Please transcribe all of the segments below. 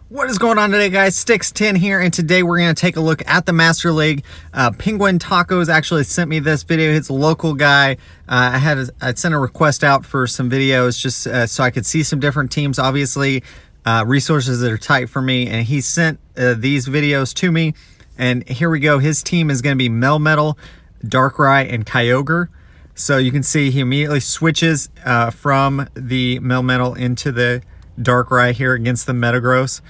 What is going on today, guys? Sticks10 here, and today we're going to take a look at the Master League. PenguinTacos actually sent me this video. He's a local guy. I'd sent a request out for some videos just so I could see some different teams. Obviously, resources that are tight for me, and he sent these videos to me. And here we go. His team is going to be Melmetal, Darkrai, and Kyogre. So you can see he immediately switches from the Melmetal into the Darkrai here against the Metagross.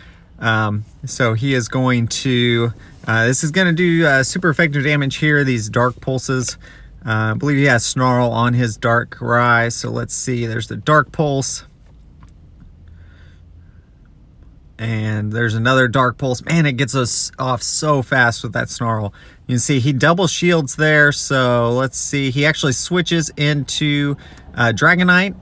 So he is going to, this is going to do super effective damage here, these Dark Pulses. I believe he has Snarl on his Darkrai. So let's see, there's the Dark Pulse. And there's another Dark Pulse. Man, it gets us off so fast with that Snarl. You can see he double shields there. So let's see, he actually switches into Dragonite.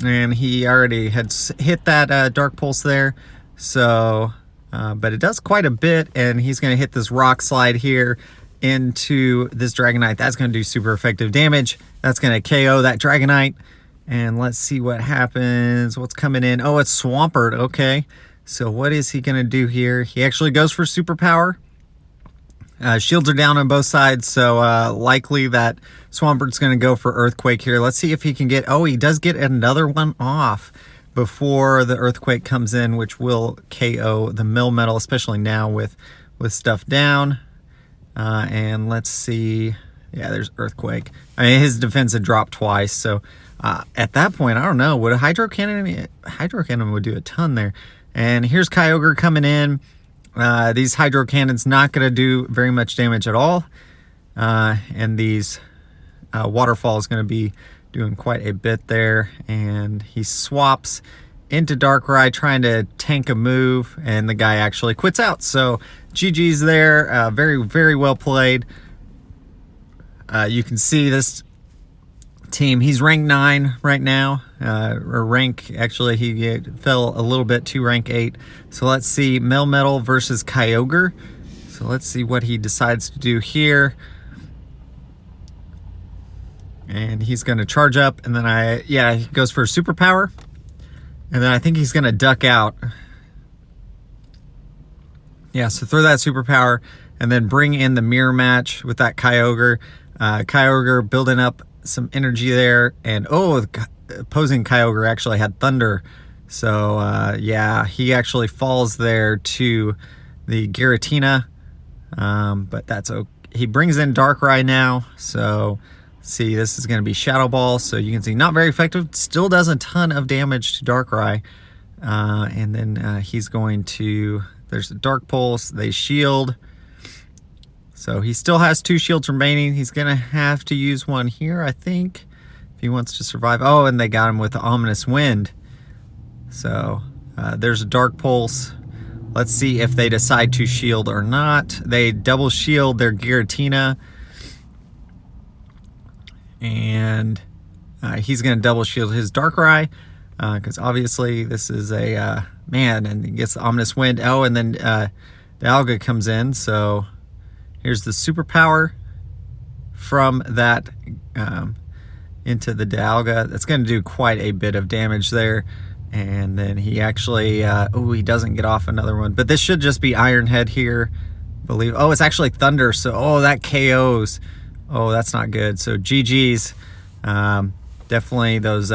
And he already had hit that Dark Pulse there. So, but it does quite a bit. And he's going to hit this Rock Slide here into this Dragonite. That's going to do super effective damage. That's going to KO that Dragonite. And let's see what happens. What's coming in? Oh, it's Swampert. Okay. So what is he going to do here? He actually goes for Superpower. Shields are down on both sides, so likely that Swampert's going to go for Earthquake here. Let's see if he can get... Oh, he does get another one off before the Earthquake comes in, which will KO the Melmetal, especially now with stuff down. And let's see... Yeah, there's Earthquake. I mean, his defense had dropped twice, so at that point, I don't know. Would a Hydro Cannon... Hydro Cannon would do a ton there. And here's Kyogre coming in. These Hydro Cannons not going to do very much damage at all. And these Waterfall is going to be doing quite a bit there. And he swaps into Darkrai trying to tank a move. And the guy actually quits out. So GG's there. Very, very well played. You can see this team. He's rank 9 right now. Or rank, actually, he fell a little bit to rank 8. So let's see, Melmetal versus Kyogre. So let's see what he decides to do here. And he's going to charge up, and then he goes for a Superpower. And then I think he's going to duck out. Yeah, so throw that Superpower, and then bring in the Mirror Match with that Kyogre. Kyogre building up some energy there, and oh, opposing Kyogre actually had Thunder. So yeah, he actually falls there to the Giratina, but that's okay. He brings in Darkrai now. So see, this is going to be Shadow Ball. So you can see not very effective, still does a ton of damage to Darkrai. And then he's going to, there's a Dark Pulse, they shield. So he still has 2 shields remaining. He's going to have to use one here, I think, if he wants to survive. Oh, and they got him with the Ominous Wind. So there's a Dark Pulse. Let's see if they decide to shield or not. They double shield their Giratina. And he's going to double shield his Darkrai. Because obviously this is a... man, and he gets the Ominous Wind. Oh, and then Dialga comes in, so... Here's the Superpower from that into the Dialga. That's going to do quite a bit of damage there. And then he actually, oh, he doesn't get off another one. But this should just be Iron Head here, I believe. Oh, it's actually Thunder. So, oh, that KOs. Oh, that's not good. So, GG's. Definitely those,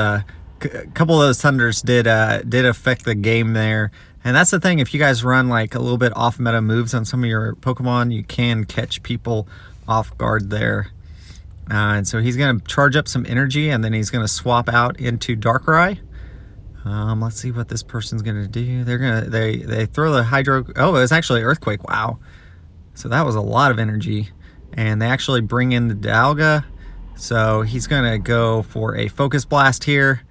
couple of those Thunders did affect the game there. And that's the thing, if you guys run like a little bit off meta moves on some of your Pokemon, you can catch people off guard there. And so he's going to charge up some energy, and then he's going to swap out into Darkrai. Let's see what this person's going to do. They throw the Hydro. Oh, it was actually Earthquake. Wow. So that was a lot of energy. And they actually bring in the Dialga. So he's going to go for a Focus Blast here.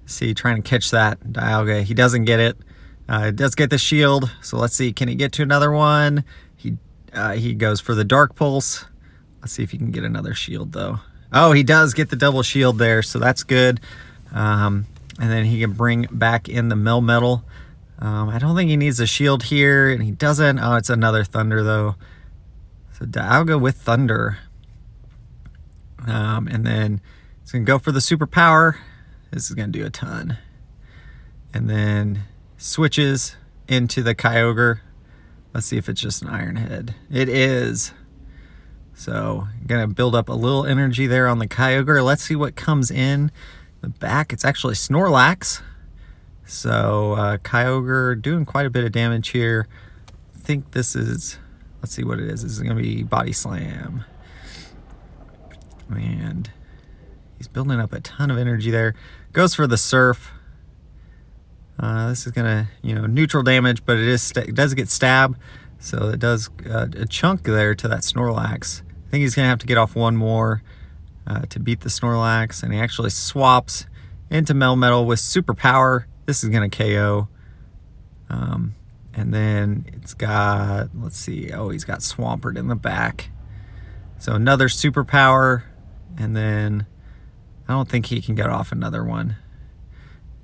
See, trying to catch that Dialga. He doesn't get it. It does get the shield, so let's see, can he get to another one? He goes for the Dark Pulse. Let's see if he can get another shield, though. Oh, he does get the double shield there, so that's good. And then he can bring back in the Melmetal. I don't think he needs a shield here, and he doesn't. Oh, it's another Thunder, though. So Dialga with Thunder. And then it's going to go for the Superpower. This is going to do a ton. And then switches into the Kyogre. Let's see if it's just an Iron Head. It is. So I'm gonna build up a little energy there on the Kyogre. Let's see what comes in the back. It's actually Snorlax. So Kyogre doing quite a bit of damage here. I think this is, let's see what it is. This is gonna be Body Slam. And he's building up a ton of energy there. Goes for the Surf. This is gonna, neutral damage, but it does get stabbed, so it does a chunk there to that Snorlax. I think he's gonna have to get off one more to beat the Snorlax, and he actually swaps into Melmetal with Super Power. This is gonna KO. And then it's got, let's see, he's got Swampert in the back. So another Super Power, and then I don't think he can get off another one.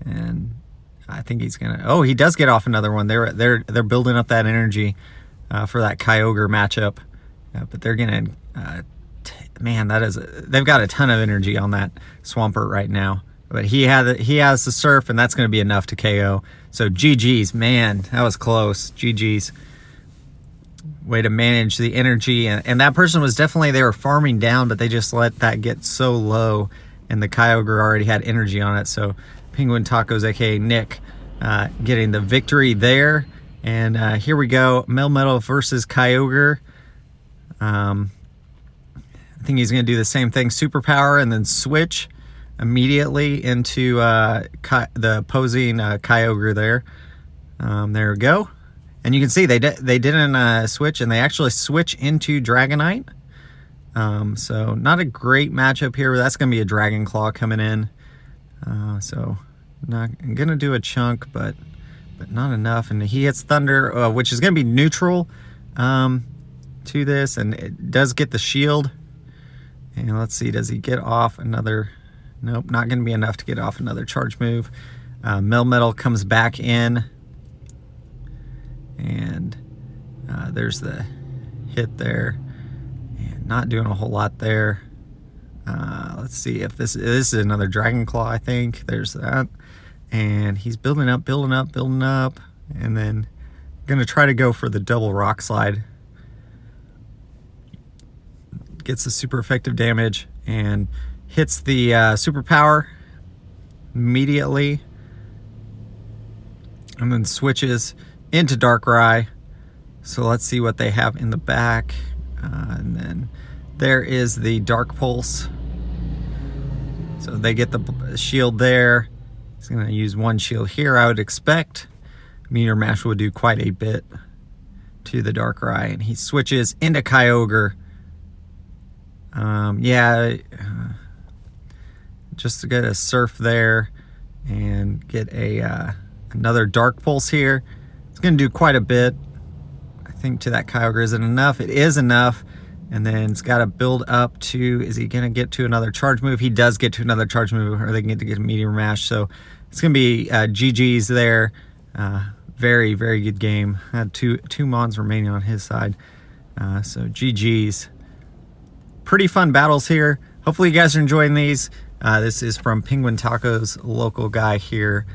And I think he's gonna. He does get off another one. They're building up that energy for that Kyogre matchup, but they're gonna. Man, they've got a ton of energy on that Swampert right now. But he has the Surf, and that's gonna be enough to KO. So GG's, man, that was close. GG's. Way to manage the energy, and that person was definitely, they were farming down, but they just let that get so low, and the Kyogre already had energy on it. So PenguinTacos, aka Nick, getting the victory there. And here we go, Melmetal versus Kyogre. I think he's going to do the same thing, Super Power, and then switch immediately into the opposing Kyogre there. There we go. And you can see they didn't switch, and they actually switch into Dragonite. So not a great matchup here. That's going to be a Dragon Claw coming in. So I'm going to do a chunk, but not enough. And he hits Thunder, which is going to be neutral to this, and it does get the shield. And let's see, does he get off another? Nope, not going to be enough to get off another charge move. Melmetal comes back in. And there's the hit there, and not doing a whole lot there. Let's see if this is another Dragon Claw. I think there's that, and he's building up, and then gonna try to go for the double Rock Slide. Gets the super effective damage and hits the Super Power immediately, and then switches into Darkrai. So let's see what they have in the back. And then there is the Dark Pulse. So they get the shield there. He's going to use one shield here, I would expect. Meteor Mash would do quite a bit to the Darkrai. And he switches into Kyogre. Just to get a Surf there and get another Dark Pulse here. It's going to do quite a bit, I think, to that Kyogre. Is it enough? It is enough. And then it's got to build up to, is he going to get to another charge move? He does get to another charge move, or they can get a Meteor Mash. So it's going to be GG's there. Very, very good game. Had two Mons remaining on his side. So GG's. Pretty fun battles here. Hopefully you guys are enjoying these. This is from PenguinTacos, local guy here.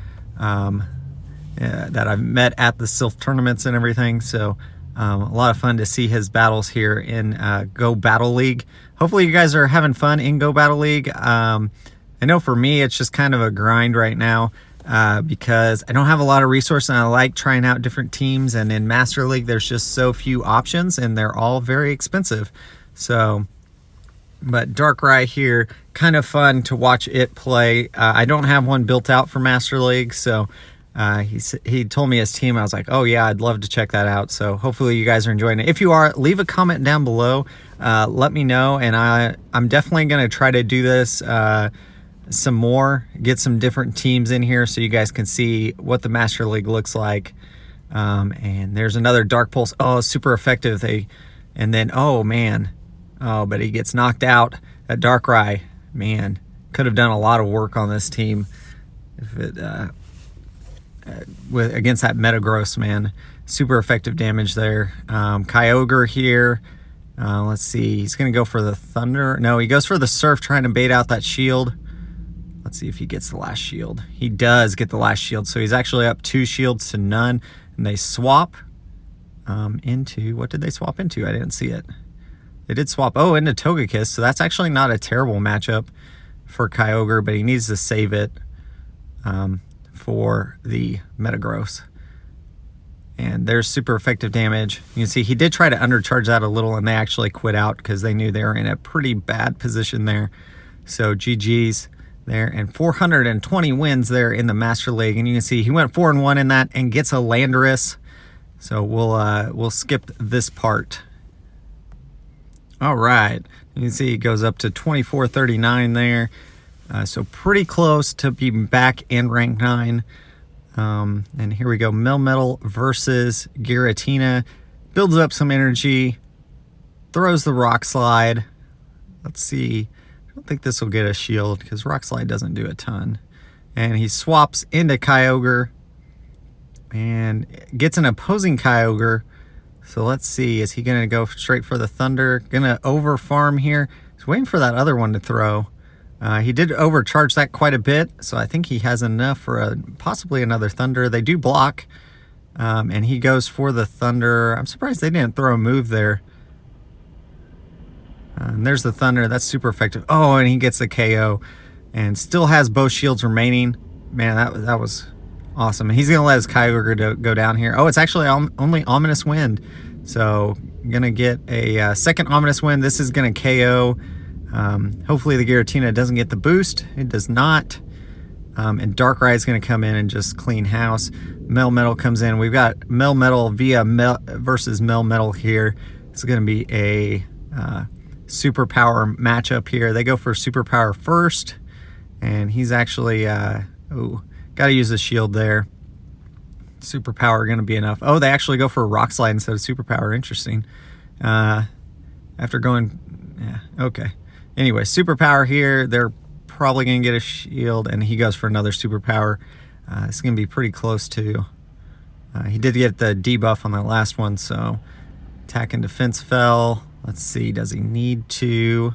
That I've met at the Sylph tournaments and everything. So a lot of fun to see his battles here in Go Battle League. Hopefully you guys are having fun in Go Battle League. I know for me it's just kind of a grind right now because I don't have a lot of resources, and I like trying out different teams. And in Master League there's just so few options, and they're all very expensive. So, but Darkrai here, kind of fun to watch it play. I don't have one built out for Master League, so he told me his team. I was like, oh yeah, I'd love to check that out. So hopefully you guys are enjoying it. If you are, leave a comment down below. Let me know, and I'm definitely going to try to do this some more, get some different teams in here so you guys can see what the Master League looks like. And there's another Dark Pulse. Oh, super effective. And then, oh man, but he gets knocked out. That Darkrai, man, could have done a lot of work on this team if it against that Metagross, man. Super effective damage there. Kyogre here. Let's see. He's going to go for the Thunder. No, he goes for the Surf, trying to bait out that shield. Let's see if he gets the last shield. He does get the last shield, so he's actually up 2 shields to none. And they swap into, what did they swap into? I didn't see it. They did swap, into Togekiss, so that's actually not a terrible matchup for Kyogre, but he needs to save it for the Metagross. And there's super effective damage. You can see he did try to undercharge that a little, and they actually quit out because they knew they were in a pretty bad position there. So GG's there, and 420 wins there in the Master League. And you can see he went 4-1 in that and gets a Landorus. So we'll skip this part. All right, you can see it goes up to 2439 there. So pretty close to being back in rank 9. And here we go, Melmetal versus Giratina. Builds up some energy, throws the Rock Slide. Let's see, I don't think this will get a shield because Rock Slide doesn't do a ton. And he swaps into Kyogre and gets an opposing Kyogre. So let's see, is he going to go straight for the Thunder? Going to over farm here. He's waiting for that other one to throw. He did overcharge that quite a bit, so I think he has enough for possibly another Thunder. They do block, and he goes for the Thunder. I'm surprised they didn't throw a move there. And there's the Thunder. That's super effective. Oh, and he gets the KO and still has both shields remaining. Man, that was awesome. And he's going to let his Kyogre go down here. Oh, it's actually only Ominous Wind. So going to get a second Ominous Wind. This is going to KO. Hopefully the Giratina doesn't get the boost. It does not. And Darkrai is going to come in and just clean house. Melmetal comes in. We've got Melmetal versus Melmetal here. It's going to be a superpower matchup here. They go for superpower first. And he's actually, got to use the shield there. Superpower going to be enough. Oh, they actually go for a Rock Slide instead of superpower. Interesting. After going, yeah, okay. Anyway, superpower here. They're probably going to get a shield, and he goes for another superpower. It's going to be pretty close to. He did get the debuff on that last one, so attack and defense fell. Let's see, does he need to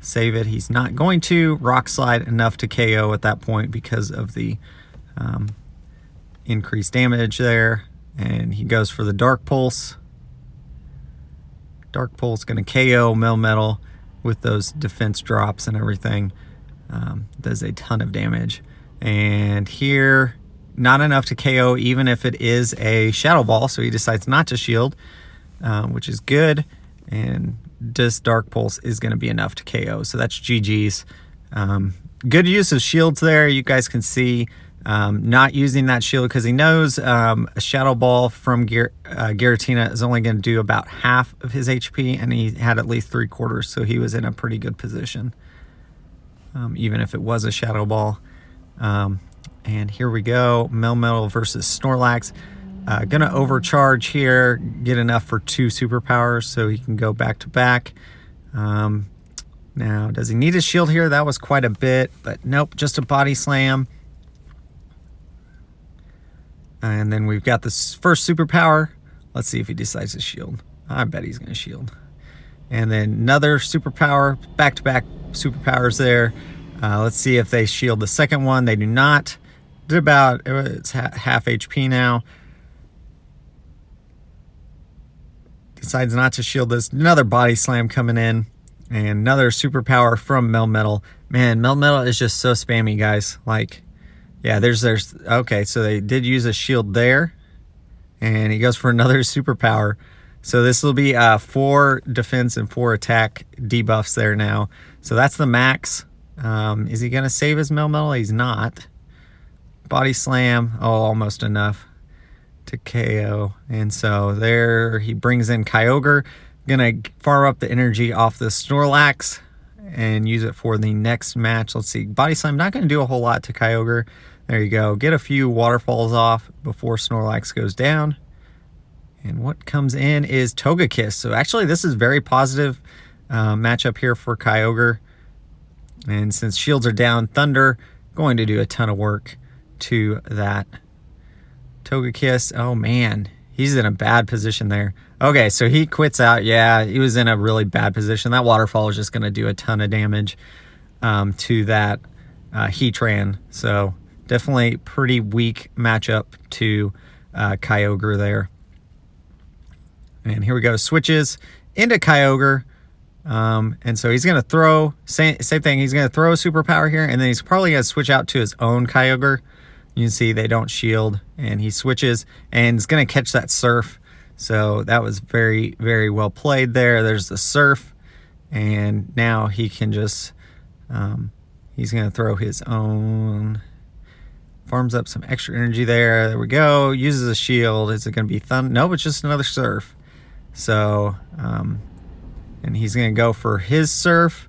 save it? He's not going to. Rock Slide enough to KO at that point because of the increased damage there. And he goes for the Dark Pulse. Dark Pulse going to KO Melmetal with those defense drops and everything. Does a ton of damage. And here, not enough to KO even if it is a Shadow Ball, so he decides not to shield, which is good. And this Dark Pulse is going to be enough to KO, so that's GG's. Good use of shields there. You guys can see not using that shield because he knows a Shadow Ball from Giratina is only going to do about half of his HP, and he had at least 3/4, so he was in a pretty good position, even if it was a Shadow Ball. And here we go, Melmetal versus Snorlax. Gonna overcharge here, get enough for 2 superpowers so he can go back to back. Now, does he need a shield here? That was quite a bit, but nope, just a body slam. And then we've got this first superpower. Let's see if he decides to shield. I bet he's gonna shield. And then another superpower, back-to-back superpowers there. Let's see if they shield the second one. They do not. Did about, it's half HP now. Decides not to shield this. Another body slam coming in. And another superpower from Melmetal. Man, Melmetal is just so spammy, guys. Like, yeah, there's okay, so they did use a shield there. And he goes for another superpower. So this will be 4 defense and 4 attack debuffs there now. So that's the max. Is he going to save his Melmetal? He's not. Body slam. Oh, almost enough to KO. And so there he brings in Kyogre. Gonna fire up the energy off the Snorlax and use it for the next match. Let's see, body slam, not gonna do a whole lot to Kyogre. There you go, get a few waterfalls off before Snorlax goes down. And what comes in is Togekiss. So actually this is very positive matchup here for Kyogre. And since shields are down, Thunder going to do a ton of work to that. Togekiss, oh man, he's in a bad position there. Okay, so he quits out. Yeah, he was in a really bad position. That waterfall is just going to do a ton of damage to that Heatran. So definitely pretty weak matchup to Kyogre there. And here we go, switches into Kyogre. And so he's going to throw, same thing, he's going to throw a superpower here, and then he's probably going to switch out to his own Kyogre. You can see they don't shield, and he switches, and he's going to catch that Surf. So that was very, very well played there. There's the Surf, and now he can just, he's going to throw his own, farms up some extra energy there. There we go, uses a shield. Is it going to be Thunder? No, it's just another Surf. So, and he's going to go for his Surf.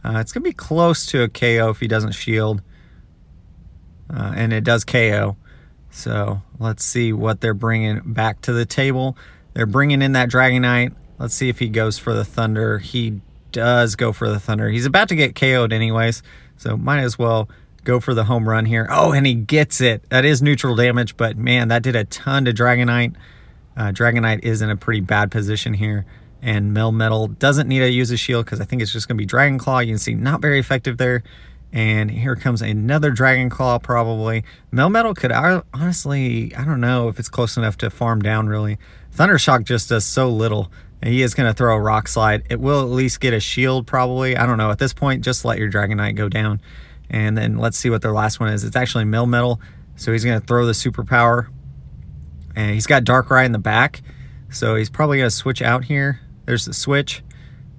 It's going to be close to a KO if he doesn't shield. And it does KO. So let's see what they're bringing back to the table. They're bringing in that Dragonite. Let's see if he goes for the Thunder. He does go for the Thunder. He's about to get KO'd anyways, so might as well go for the home run here. Oh, and he gets it. That is neutral damage, but man, that did a ton to Dragonite. Dragonite is in a pretty bad position here. And Melmetal doesn't need to use a shield because I think it's just going to be Dragon Claw. You can see not very effective there. And here comes another Dragon Claw probably. Melmetal could honestly, I don't know if it's close enough to farm down really. Thunder Shock just does so little. And he is going to throw a Rock Slide. It will at least get a shield probably. I don't know. At this point, just let your Dragonite go down. And then let's see what their last one is. It's actually Melmetal. So he's going to throw the superpower. And he's got Darkrai in the back. So he's probably going to switch out here. There's the switch.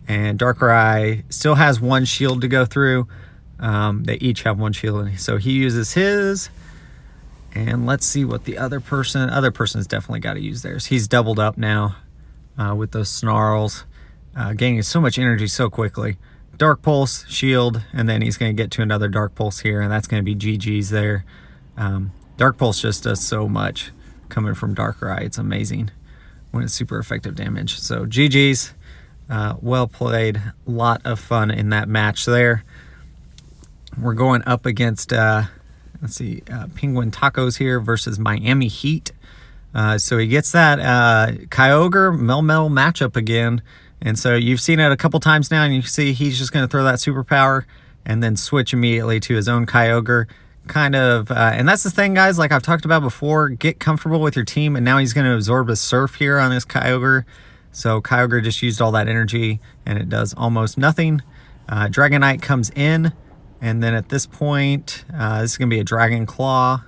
And Darkrai still has one shield to go through. They each have one shield. So he uses his. And let's see what the other person's definitely got to use theirs. He's doubled up now with those snarls. Gaining so much energy so quickly. Dark Pulse, shield, and then he's going to get to another Dark Pulse here. And that's going to be GG's there. Dark Pulse just does so much coming from Darkrai. It's amazing when it's super effective damage. So GG's, well played, lot of fun in that match there. We're going up against let's see, PenguinTacos here versus Miami Heat. So he gets that Kyogre Melmetal matchup again, and so you've seen it a couple times now, and you see he's just going to throw that superpower and then switch immediately to his own Kyogre. Kind of, and that's the thing, guys, like I've talked about before, get comfortable with your team, and now he's going to absorb a Surf here on his Kyogre. So Kyogre just used all that energy, and it does almost nothing. Dragonite comes in, and then at this point, this is going to be a Dragon Claw.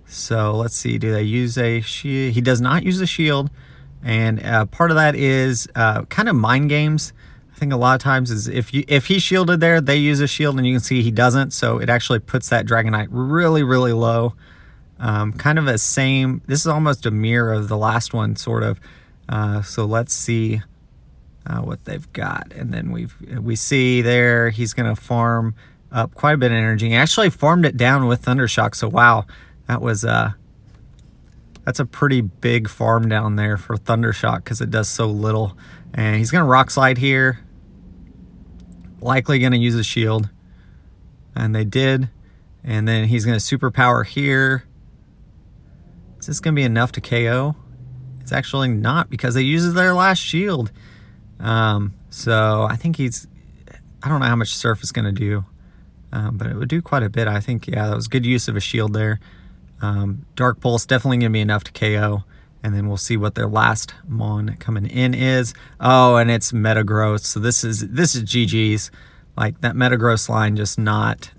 So let's see, do they use a shield? He does not use a shield, and part of that is kind of mind games. I think a lot of times is if he shielded there, they use a shield, and you can see he doesn't, so it actually puts that Dragonite really, really low. Kind of a same, this is almost a mirror of the last one, sort of. So let's see what they've got. And then we see there he's going to farm up quite a bit of energy. He actually farmed it down with Thunder Shock, so wow, that was that's a pretty big farm down there for Thunder Shock because it does so little. And he's going to Rock Slide here. Likely going to use a shield. And they did. And then he's going to Superpower here. Is this going to be enough to KO? It's actually not because they uses their last shield. So I think I don't know how much Surf is going to do. But it would do quite a bit. I think, yeah, that was good use of a shield there. Dark Pulse definitely going to be enough to KO. And then we'll see what their last Mon coming in is. Oh, and it's Metagross. So this is GG's. Like that Metagross line just not...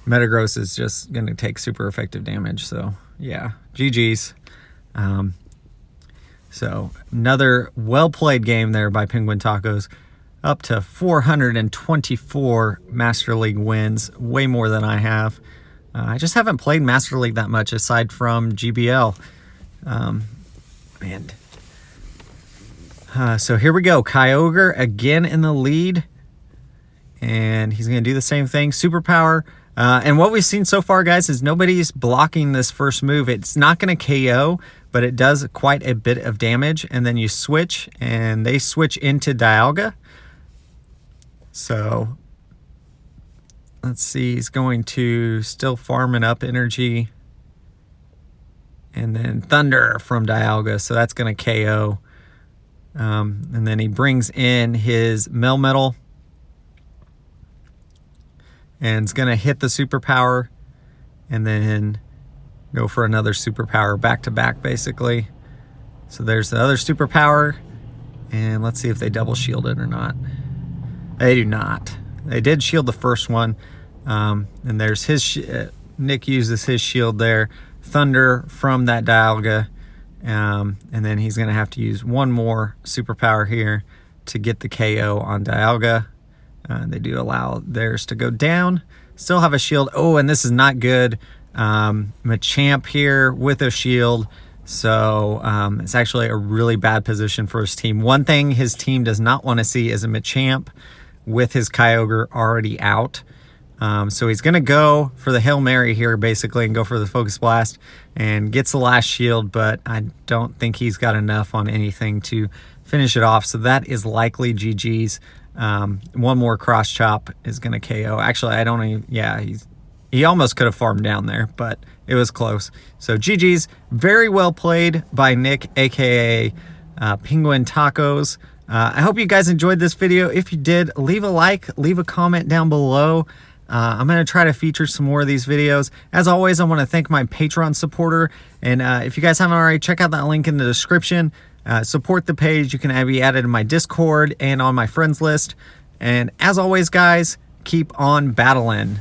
Metagross is just going to take super effective damage. So, yeah, GG's. So, another well-played game there by PenguinTacos. Up to 424 Master League wins. Way more than I have. I just haven't played Master League that much aside from GBL. So here we go. Kyogre again in the lead. And he's going to do the same thing. Superpower. And what we've seen so far, guys, is nobody's blocking this first move. It's not going to KO, but it does quite a bit of damage. And then you switch, and they switch into Dialga. So let's see. He's going to still farming up energy. And then Thunder from Dialga, so that's going to KO. And then he brings in his Melmetal. And it's going to hit the superpower. And then go for another superpower back to back, basically. So there's the other superpower, and let's see if they double shield it or not. They do not. They did shield the first one, and there's his Nick uses his shield there. Thunder from that Dialga, and then he's going to have to use one more superpower here to get the KO on Dialga. They do allow theirs to go down. Still have a shield. Oh, and this is not good. Machamp here with a shield. So it's actually a really bad position for his team. One thing his team does not want to see is a Machamp with his Kyogre already out. So he's going to go for the Hail Mary here, basically, and go for the Focus Blast and gets the last shield, but I don't think he's got enough on anything to finish it off. So that is likely GG's. One more Cross Chop is going to KO. Actually, I don't even, yeah, he almost could have farmed down there, but it was close. So GG's, very well played by Nick, aka PenguinTacos. I hope you guys enjoyed this video. If you did, leave a like, leave a comment down below. I'm going to try to feature some more of these videos. As always, I want to thank my Patreon supporter. And if you guys haven't already, check out that link in the description. Support the page. You can be added to my Discord and on my friends list. And as always, guys, keep on battling.